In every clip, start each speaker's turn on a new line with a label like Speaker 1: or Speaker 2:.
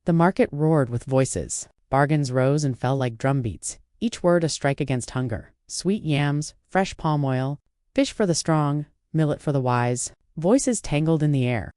Speaker 1: The market roared with voices. Bargains rose and fell like drumbeats, each word a strike against hunger. Sweet yams, fresh palm oil, fish for the strong, millet for the wise. Voices tangled in the air.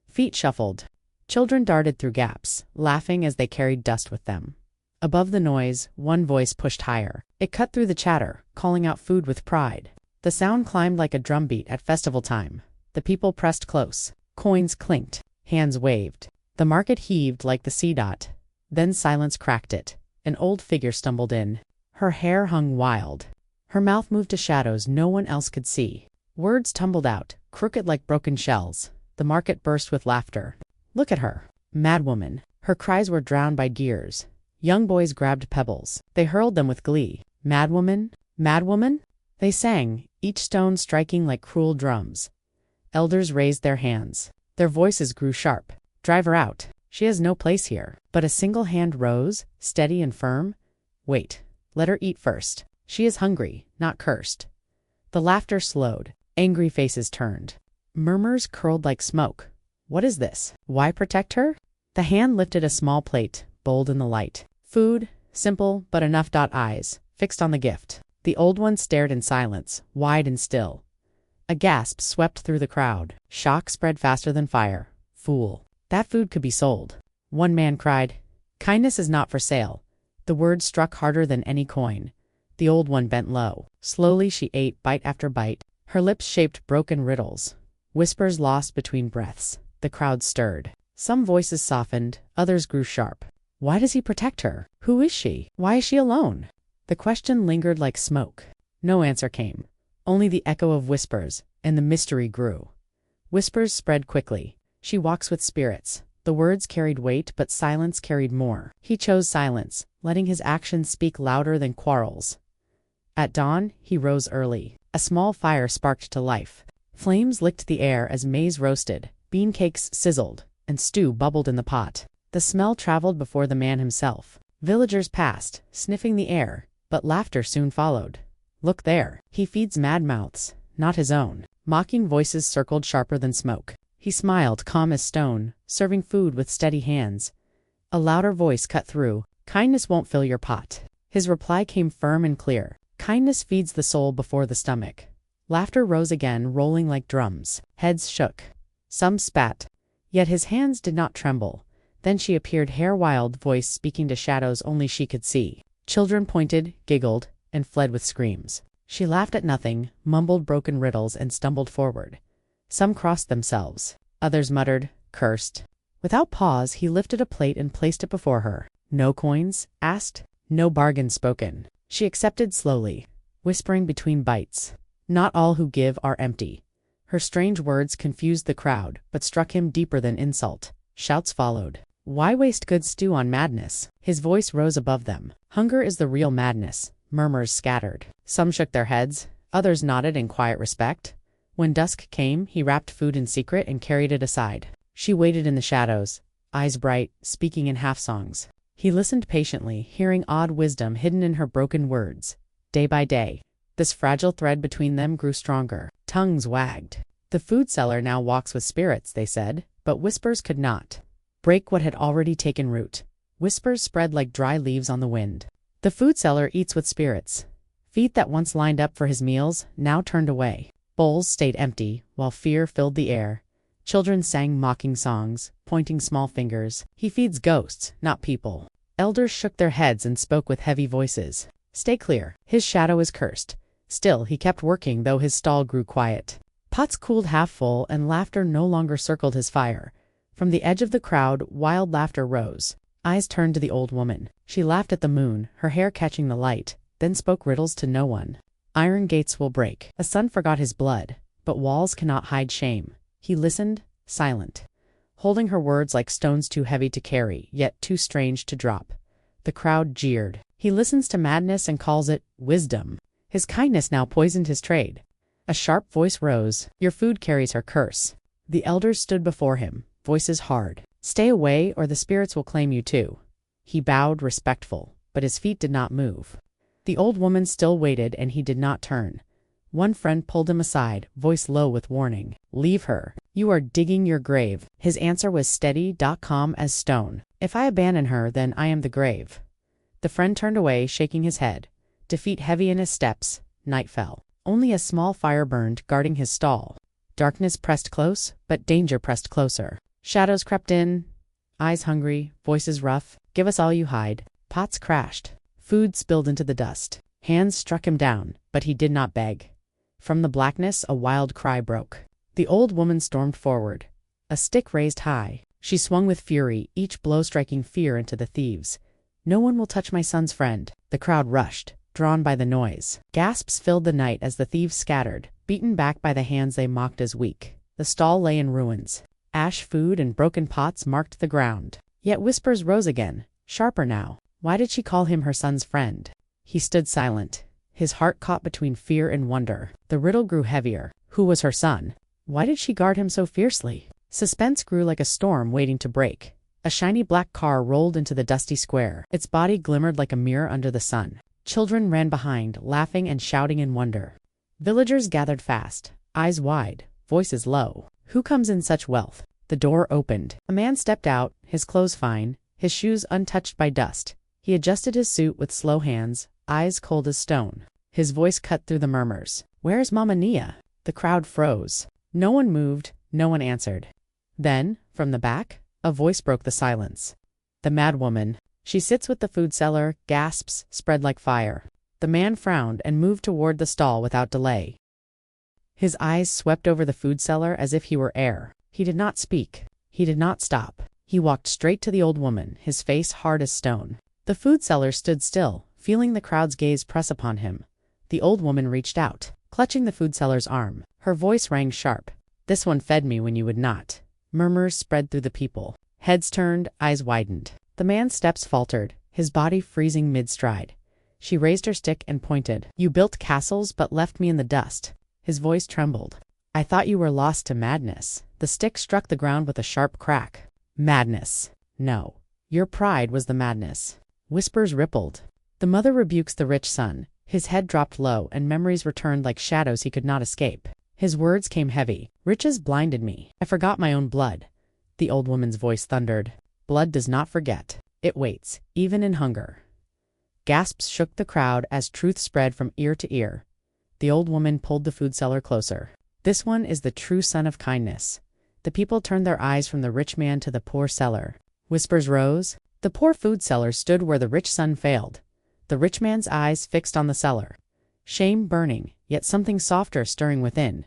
Speaker 1: Feet shuffled. Children darted through gaps, laughing as they carried dust with them. Above the noise, one voice pushed higher. It cut through the chatter, calling out food with pride. The sound climbed like a drumbeat at festival time. The people pressed close. Coins clinked. Hands waved. The market heaved like the sea dot. Then silence cracked it. An old figure stumbled in. Her hair hung wild. Her mouth moved to shadows no one else could see. Words tumbled out, crooked like broken shells. The market burst with laughter. Look at her. Madwoman. Her cries were drowned by gears. Young boys grabbed pebbles. They hurled them with glee. Madwoman? Madwoman? They sang, each stone striking like cruel drums. Elders raised their hands. Their voices grew sharp. Drive her out. She has no place here. But a single hand rose, steady and firm. Wait. Let her eat first. She is hungry, not cursed. The laughter slowed. Angry faces turned. Murmurs curled like smoke. What is this? Why protect her? The hand lifted a small plate, bold in the light. Food, simple but enough. Eyes fixed on the gift. The old one stared in silence, wide and still. A gasp swept through the crowd. Shock spread faster than fire. Fool. That food could be sold. One man cried, "Kindness is not for sale." The word struck harder than any coin. The old one bent low. Slowly she ate bite after bite. Her lips shaped broken riddles. Whispers lost between breaths. The crowd stirred. Some voices softened, others grew sharp. Why does he protect her? Who is she? Why is she alone? The question lingered like smoke. No answer came. Only the echo of whispers, and the mystery grew. Whispers spread quickly. She walks with spirits. The words carried weight, but silence carried more. He chose silence, letting his actions speak louder than quarrels. At dawn, he rose early. A small fire sparked to life. Flames licked the air as maize roasted, bean cakes sizzled, and stew bubbled in the pot. The smell traveled before the man himself. Villagers passed, sniffing the air, but laughter soon followed. Look there. He feeds mad mouths, not his own. Mocking voices circled sharper than smoke. He smiled, calm as stone, serving food with steady hands. A louder voice cut through. Kindness won't fill your pot. His reply came firm and clear. Kindness feeds the soul before the stomach. Laughter rose again, rolling like drums. Heads shook. Some spat. Yet his hands did not tremble. Then she appeared, hair wild, voice speaking to shadows only she could see. Children pointed, giggled, and fled with screams. She laughed at nothing, mumbled broken riddles, and stumbled forward. Some crossed themselves. Others muttered, cursed. Without pause, he lifted a plate and placed it before her. No coins asked, no bargain spoken. She accepted slowly, whispering between bites. Not all who give are empty. Her strange words confused the crowd, but struck him deeper than insult. Shouts followed. Why waste good stew on madness? His voice rose above them. Hunger is the real madness. Murmurs scattered. Some shook their heads. Others nodded in quiet respect. When dusk came, he wrapped food in secret and carried it aside. She waited in the shadows, eyes bright, speaking in half-songs. He listened patiently, hearing odd wisdom hidden in her broken words. Day by day, this fragile thread between them grew stronger. Tongues wagged. The food seller now walks with spirits, they said, but whispers could not break what had already taken root. Whispers spread like dry leaves on the wind. The food seller eats with spirits. Feet that once lined up for his meals now turned away. Bowls stayed empty, while fear filled the air. Children sang mocking songs, pointing small fingers. He feeds ghosts, not people. Elders shook their heads and spoke with heavy voices. Stay clear. His shadow is cursed. Still, he kept working, though his stall grew quiet. Pots cooled half full, and laughter no longer circled his fire. From the edge of the crowd, wild laughter rose. Eyes turned to the old woman. She laughed at the moon, her hair catching the light, then spoke riddles to no one. Iron gates will break. A son forgot his blood, but walls cannot hide shame. He listened, silent, holding her words like stones too heavy to carry, yet too strange to drop. The crowd jeered. He listens to madness and calls it wisdom. His kindness now poisoned his trade. A sharp voice rose. Your food carries her curse. The elders stood before him, voices hard. Stay away, or the spirits will claim you too. He bowed, respectful, but his feet did not move. The old woman still waited, and he did not turn. One friend pulled him aside, voice low with warning. Leave her. You are digging your grave. His answer was steady, calm as stone. If I abandon her, then I am the grave. The friend turned away, shaking his head. Defeat heavy in his steps. Night fell. Only a small fire burned, guarding his stall. Darkness pressed close, but danger pressed closer. Shadows crept in, eyes hungry, voices rough. Give us all you hide. Pots crashed. Food spilled into the dust. Hands struck him down, but he did not beg. From the blackness, a wild cry broke. The old woman stormed forward, a stick raised high. She swung with fury, each blow striking fear into the thieves. No one will touch my son's friend. The crowd rushed, drawn by the noise. Gasps filled the night as the thieves scattered, beaten back by the hands they mocked as weak. The stall lay in ruins. Ash, food, and broken pots marked the ground. Yet whispers rose again, sharper now. Why did she call him her son's friend? He stood silent, his heart caught between fear and wonder. The riddle grew heavier. Who was her son? Why did she guard him so fiercely? Suspense grew like a storm waiting to break. A shiny black car rolled into the dusty square. Its body glimmered like a mirror under the sun. Children ran behind, laughing and shouting in wonder. Villagers gathered fast, eyes wide, voices low. Who comes in such wealth? The door opened. A man stepped out, his clothes fine, his shoes untouched by dust. He adjusted his suit with slow hands, eyes cold as stone. His voice cut through the murmurs. Where's Mama Nia? The crowd froze. No one moved, no one answered. Then, from the back, a voice broke the silence. The Madwoman. She sits with the food seller, gasps, spread like fire. The man frowned and moved toward the stall without delay. His eyes swept over the food seller as if he were air. He did not speak. He did not stop. He walked straight to the old woman, his face hard as stone. The food seller stood still, feeling the crowd's gaze press upon him. The old woman reached out, clutching the food seller's arm. Her voice rang sharp. This one fed me when you would not. Murmurs spread through the people. Heads turned, eyes widened. The man's steps faltered, his body freezing mid-stride. She raised her stick and pointed. You built castles but left me in the dust. His voice trembled. I thought you were lost to madness. The stick struck the ground with a sharp crack. Madness. No. Your pride was the madness. Whispers rippled. The mother rebukes the rich son. His head dropped low and memories returned like shadows he could not escape. His words came heavy. Riches blinded me. I forgot my own blood. The old woman's voice thundered. Blood does not forget. It waits, even in hunger. Gasps shook the crowd as truth spread from ear to ear. The old woman pulled the food seller closer. This one is the true son of kindness. The people turned their eyes from the rich man to the poor seller. Whispers rose. The poor food seller stood where the rich son failed. The rich man's eyes fixed on the seller. Shame burning, yet something softer stirring within.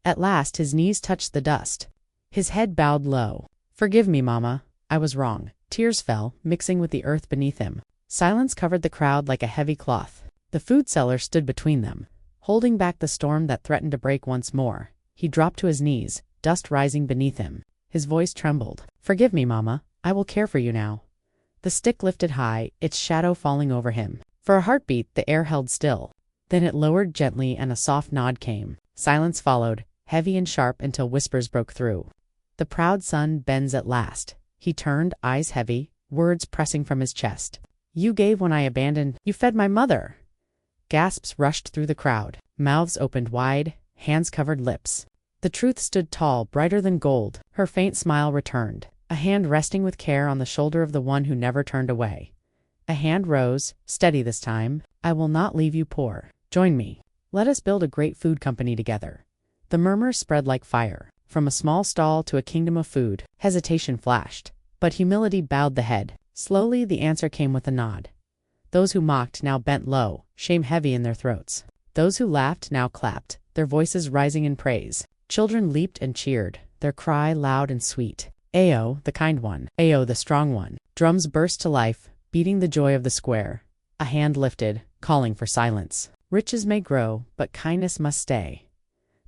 Speaker 1: At last his knees touched the dust. His head bowed low. Forgive me, Mama. I was wrong. Tears fell, mixing with the earth beneath him. Silence covered the crowd like a heavy cloth. The food seller stood between them, holding back the storm that threatened to break once more. He dropped to his knees, dust rising beneath him. His voice trembled. Forgive me, Mama. I will care for you now. The stick lifted high, its shadow falling over him. For a heartbeat, the air held still. Then it lowered gently and a soft nod came. Silence followed, heavy and sharp until whispers broke through. The proud son bends at last. He turned, eyes heavy, words pressing from his chest. You gave when I abandoned. You fed my mother. Gasps rushed through the crowd. Mouths opened wide, hands covered lips. The truth stood tall, brighter than gold. Her faint smile returned. A hand resting with care on the shoulder of the one who never turned away. A hand rose, steady this time. I will not leave you poor. Join me. Let us build a great food company together. The murmur spread like fire. From a small stall to a kingdom of food, hesitation flashed. But humility bowed the head. Slowly the answer came with a nod. Those who mocked now bent low, shame heavy in their throats. Those who laughed now clapped, their voices rising in praise. Children leaped and cheered, their cry loud and sweet. Ao, the kind one. Ao, the strong one. Drums burst to life, beating the joy of the square. A hand lifted, calling for silence. Riches may grow, but kindness must stay.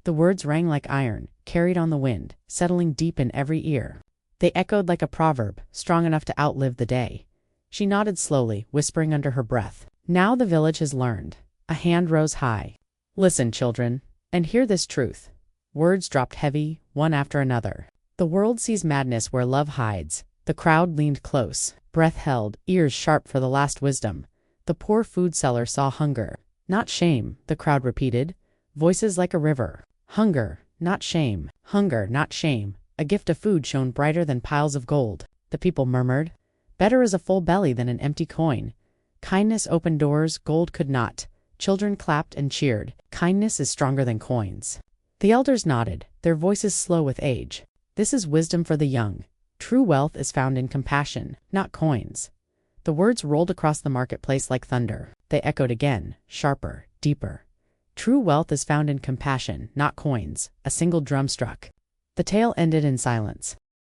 Speaker 1: The words rang like iron, carried on the wind, settling deep in every ear. They echoed like a proverb, strong enough to outlive the day. She nodded slowly, whispering under her breath. Now the village has learned. A hand rose high. Listen, children, and hear this truth. Words dropped heavy, one after another. The world sees madness where love hides. The crowd leaned close, breath held, ears sharp for the last wisdom. The poor food seller saw hunger. Not shame, the crowd repeated. Voices like a river. Hunger, not shame. Hunger, not shame. A gift of food shone brighter than piles of gold. The people murmured, "Better is a full belly than an empty coin." Kindness opened doors gold could not. Children clapped and cheered. Kindness is stronger than coins. The elders nodded, their voices slow with age. This is wisdom for the young. True wealth is found in compassion, not coins. The words rolled across the marketplace like thunder. They echoed again, sharper, deeper. True wealth is found in compassion, not coins. A single drum struck. The tale ended in silence.